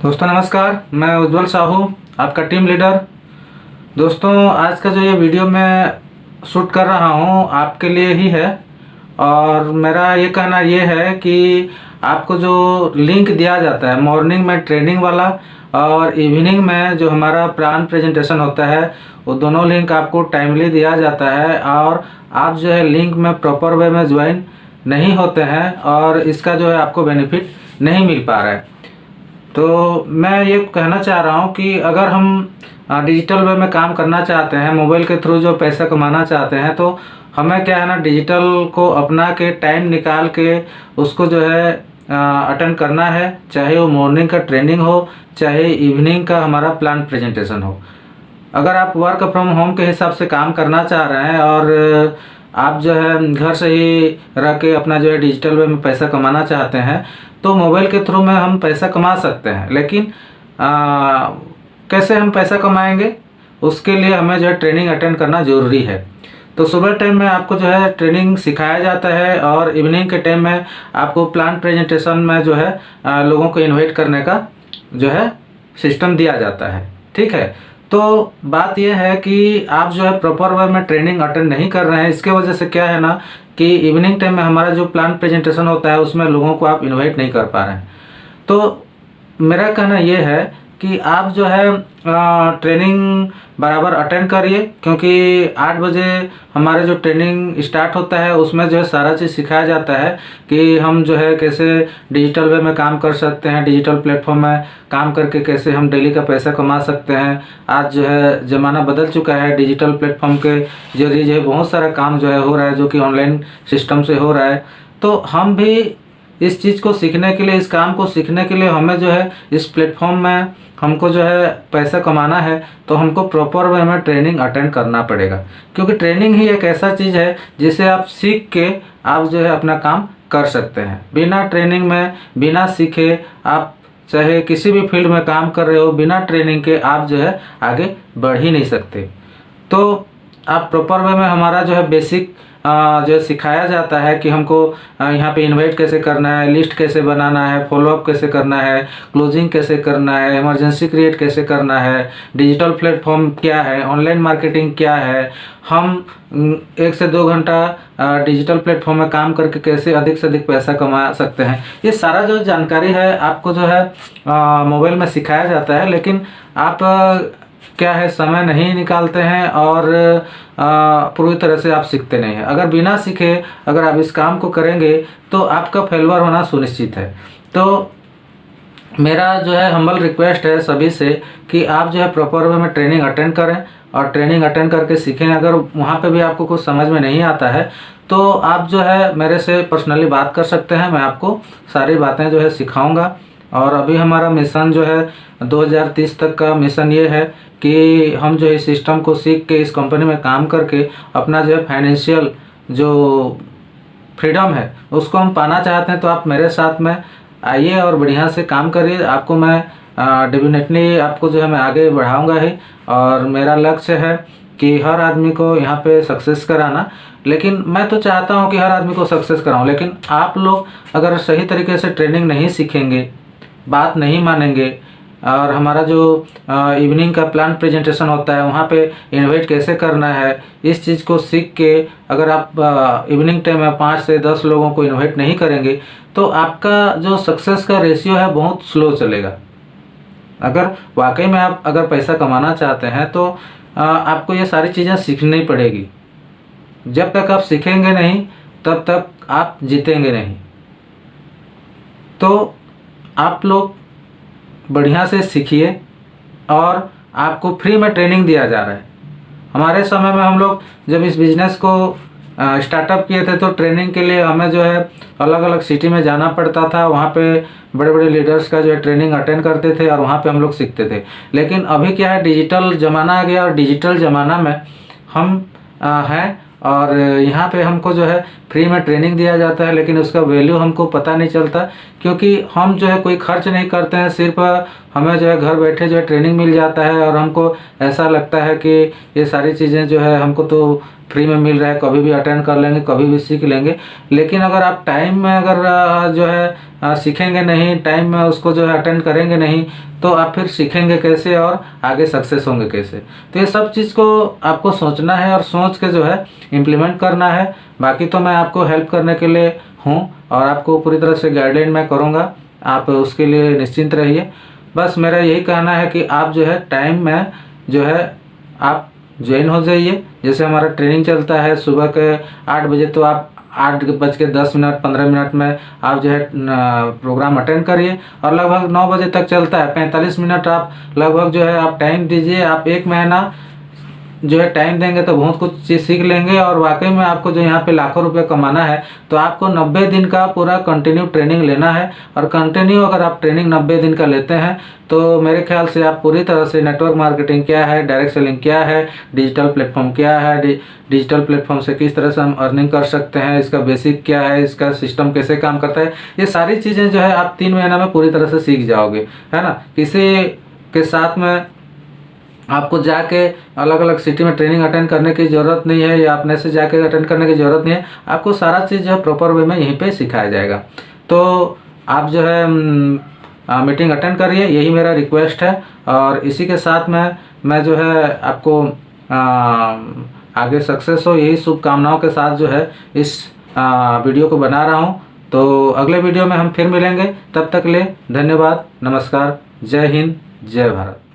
दोस्तों नमस्कार, मैं उज्जवल साहू, आपका टीम लीडर। दोस्तों आज का जो ये वीडियो मैं शूट कर रहा हूँ आपके लिए ही है और मेरा ये कहना ये है कि आपको जो लिंक दिया जाता है मॉर्निंग में ट्रेनिंग वाला और इवनिंग में जो हमारा प्लान प्रेजेंटेशन होता है वो दोनों लिंक आपको टाइमली दिया जाता है और आप जो है लिंक में प्रॉपर वे में ज्वाइन नहीं होते हैं और इसका जो है आपको बेनिफिट नहीं मिल पा रहा है। तो मैं ये कहना चाह रहा हूँ कि अगर हम डिजिटल वे में काम करना चाहते हैं, मोबाइल के थ्रू जो पैसा कमाना चाहते हैं, तो हमें क्या है ना, डिजिटल को अपना के टाइम निकाल के उसको जो है अटेंड करना है, चाहे वो मॉर्निंग का ट्रेनिंग हो चाहे इवनिंग का हमारा प्लान प्रेजेंटेशन हो। अगर आप वर्क फ्रॉम होम के हिसाब से काम करना चाह रहे हैं और आप जो है घर से ही रह के अपना जो है डिजिटल वे में पैसा कमाना चाहते हैं तो मोबाइल के थ्रू में हम पैसा कमा सकते हैं। लेकिन कैसे हम पैसा कमाएंगे, उसके लिए हमें जो है ट्रेनिंग अटेंड करना ज़रूरी है। तो सुबह टाइम में आपको जो है ट्रेनिंग सिखाया जाता है और इवनिंग के टाइम में आपको प्लान प्रेजेंटेशन में जो है लोगों को इनवाइट करने का जो है सिस्टम दिया जाता है। ठीक है, तो बात यह है कि आप जो है प्रॉपर वे में ट्रेनिंग अटेंड नहीं कर रहे हैं। इसके वजह से क्या है ना कि इवनिंग टाइम में हमारा जो प्लान प्रेजेंटेशन होता है उसमें लोगों को आप इनवाइट नहीं कर पा रहे हैं। तो मेरा कहना यह है कि आप जो है ट्रेनिंग बराबर अटेंड करिए, क्योंकि 8 बजे हमारे जो ट्रेनिंग स्टार्ट होता है उसमें जो है सारा चीज़ सिखाया जाता है कि हम जो है कैसे डिजिटल वे में काम कर सकते हैं, डिजिटल प्लेटफॉर्म में काम करके कैसे हम डेली का पैसा कमा सकते हैं। आज जो है ज़माना बदल चुका है, डिजिटल प्लेटफॉर्म के जरिए जो है बहुत सारा काम जो है हो रहा है जो कि ऑनलाइन सिस्टम से हो रहा है। तो हम भी इस चीज़ को सीखने के लिए, इस काम को सीखने के लिए हमें जो है इस प्लेटफॉर्म में हमको जो है पैसा कमाना है तो हमको प्रॉपर वे में ट्रेनिंग अटेंड करना पड़ेगा, क्योंकि ट्रेनिंग ही एक ऐसा चीज़ है जिसे आप सीख के आप जो है अपना काम कर सकते हैं। बिना ट्रेनिंग में, बिना सीखे आप चाहे किसी भी फील्ड में काम कर रहे हो, बिना ट्रेनिंग के आप जो है आगे बढ़ ही नहीं सकते। तो आप प्रॉपर वे में हमारा जो है बेसिक जो सिखाया जाता है कि हमको यहाँ पे इनवाइट कैसे करना है, लिस्ट कैसे बनाना है, फॉलोअप कैसे करना है, क्लोजिंग कैसे करना है, इमरजेंसी क्रिएट कैसे करना है, डिजिटल प्लेटफॉर्म क्या है, ऑनलाइन मार्केटिंग क्या है, हम 1 से 2 घंटा डिजिटल प्लेटफॉर्म में काम करके कैसे अधिक से अधिक पैसा कमा सकते हैं। ये सारा जो जानकारी है आपको जो है मोबाइल में सिखाया जाता है, लेकिन आप क्या है समय नहीं निकालते हैं और पूरी तरह से आप सीखते नहीं हैं। अगर बिना सीखे अगर आप इस काम को करेंगे तो आपका फेलवर होना सुनिश्चित है। तो मेरा जो है हम्बल रिक्वेस्ट है सभी से कि आप जो है प्रॉपर वे में ट्रेनिंग अटेंड करें और ट्रेनिंग अटेंड करके सीखें। अगर वहाँ पे भी आपको कुछ समझ में नहीं आता है तो आप जो है मेरे से पर्सनली बात कर सकते हैं, मैं आपको सारी बातें जो है सिखाऊंगा। और अभी हमारा मिशन जो है 2030 तक का मिशन ये है कि हम जो इस सिस्टम को सीख के इस कंपनी में काम करके अपना जो है फाइनेंशियल जो फ्रीडम है उसको हम पाना चाहते हैं। तो आप मेरे साथ में आइए और बढ़िया से काम करिए। आपको मैं डेफिनेटली आपको जो है मैं आगे बढ़ाऊंगा ही और मेरा लक्ष्य है कि हर आदमी को यहाँ पे सक्सेस कराना। लेकिन मैं तो चाहता हूँ कि हर आदमी को सक्सेस कराऊँ, लेकिन आप लोग अगर सही तरीके से ट्रेनिंग नहीं सीखेंगे, बात नहीं मानेंगे और हमारा जो इवनिंग का प्लान प्रेजेंटेशन होता है वहाँ पे इनवाइट कैसे करना है, इस चीज़ को सीख के अगर आप इवनिंग टाइम में 5 से 10 लोगों को इनवाइट नहीं करेंगे तो आपका जो सक्सेस का रेशियो है बहुत स्लो चलेगा। अगर वाकई में आप अगर पैसा कमाना चाहते हैं तो आपको ये सारी चीज़ें सीखनी पड़ेगी। जब तक आप सीखेंगे नहीं तब तक आप जीतेंगे नहीं। तो आप लोग बढ़िया से सीखिए और आपको फ्री में ट्रेनिंग दिया जा रहा है। हमारे समय में हम लोग जब इस बिज़नेस को स्टार्टअप किए थे तो ट्रेनिंग के लिए हमें जो है अलग अलग सिटी में जाना पड़ता था, वहाँ पे बड़े बड़े लीडर्स का जो है ट्रेनिंग अटेंड करते थे और वहाँ पे हम लोग सीखते थे। लेकिन अभी क्या है, डिजिटल ज़माना आ गया और डिजिटल ज़माना में हम हैं और यहाँ पे हमको जो है फ्री में ट्रेनिंग दिया जाता है, लेकिन उसका वैल्यू हमको पता नहीं चलता क्योंकि हम जो है कोई खर्च नहीं करते हैं। सिर्फ हमें जो है घर बैठे जो है ट्रेनिंग मिल जाता है और हमको ऐसा लगता है कि ये सारी चीज़ें जो है हमको तो फ्री में मिल रहा है, कभी भी अटेंड कर लेंगे, कभी भी सीख लेंगे। लेकिन अगर आप टाइम में अगर जो है सीखेंगे नहीं, टाइम में उसको जो है अटेंड करेंगे नहीं, तो आप फिर सीखेंगे कैसे और आगे सक्सेस होंगे कैसे। तो ये सब चीज़ को आपको सोचना है और सोच के जो है इम्प्लीमेंट करना है। बाकी तो मैं आपको हेल्प करने के लिए हूँ और आपको पूरी तरह से गाइडलाइन मैं करूँगा, आप उसके लिए निश्चिंत रहिए। बस मेरा यही कहना है कि आप जो है टाइम में जो है आप ज्वाइन हो जाइए। जैसे हमारा ट्रेनिंग चलता है सुबह के 8 बजे, तो आप 8:10 15 मिनट में आप जो है प्रोग्राम अटेंड करिए और लगभग 9 बजे तक चलता है। 45 मिनट आप लगभग जो है आप टाइम दीजिए। आप 1 महीना जो है टाइम देंगे तो बहुत कुछ चीज़ सीख लेंगे और वाकई में आपको जो यहाँ पे लाखों रुपए कमाना है तो आपको 90 दिन का पूरा कंटिन्यू ट्रेनिंग लेना है। और कंटिन्यू अगर आप ट्रेनिंग 90 दिन का लेते हैं तो मेरे ख्याल से आप पूरी तरह से नेटवर्क मार्केटिंग क्या है, डायरेक्ट सेलिंग क्या है, डिजिटल प्लेटफॉर्म क्या है, डिजिटल प्लेटफॉर्म से किस तरह से हम अर्निंग कर सकते हैं, इसका बेसिक क्या है, इसका सिस्टम कैसे काम करता है, ये सारी चीज़ें जो है आप 3 महीना में पूरी तरह से सीख जाओगे, है ना। किसी के साथ में आपको जाके अलग अलग सिटी में ट्रेनिंग अटेंड करने की ज़रूरत नहीं है या अपने से जाके अटेंड करने की ज़रूरत नहीं है। आपको सारा चीज़ जो है प्रॉपर वे में यहीं पे सिखाया जाएगा। तो आप जो है मीटिंग अटेंड करिए, यही मेरा रिक्वेस्ट है। और इसी के साथ में मैं जो है आपको आगे सक्सेस हो, यही शुभकामनाओं के साथ जो है इस वीडियो को बना रहा हूँ। तो अगले वीडियो में हम फिर मिलेंगे, तब तक के लिए धन्यवाद, नमस्कार, जय हिंद, जय भारत।